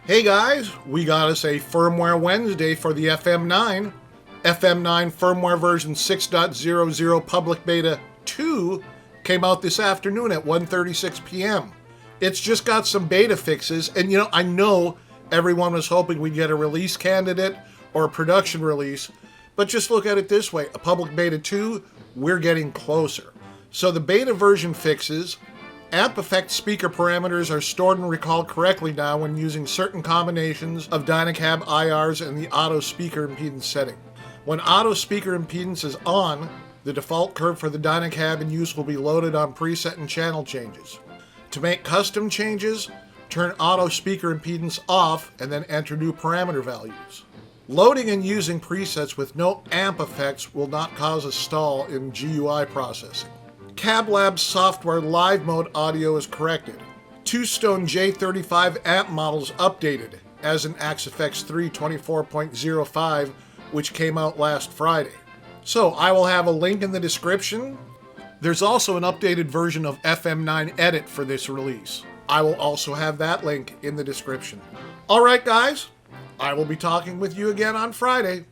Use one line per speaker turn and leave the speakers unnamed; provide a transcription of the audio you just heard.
Hey guys, we got us a Firmware Wednesday for the FM9. FM9 firmware version 6.00 public beta 2 came out this afternoon at 1:36 p.m. It's just got some beta fixes, and I know everyone was hoping we'd get a release candidate or a production release, but just look at it this way, a public beta 2, we're getting closer. So the beta version fixes: amp effect speaker parameters are stored and recalled correctly now when using certain combinations of Dyna-Cab IRs and the auto speaker impedance setting. When auto speaker impedance is on, the default curve for the Dyna-Cab in use will be loaded on preset and channel changes. To make custom changes, turn auto speaker impedance off and then enter new parameter values. Loading and using presets with no amp effects will not cause a stall in GUI processing. CabLab's software live mode audio is corrected. Two-Stone J35 amp models updated, as in AxeFX 3 24.05, which came out last Friday. So I will have a link in the description. There's also an updated version of FM9 Edit for this release. I will also have that link in the description. Alright guys, I will be talking with you again on Friday.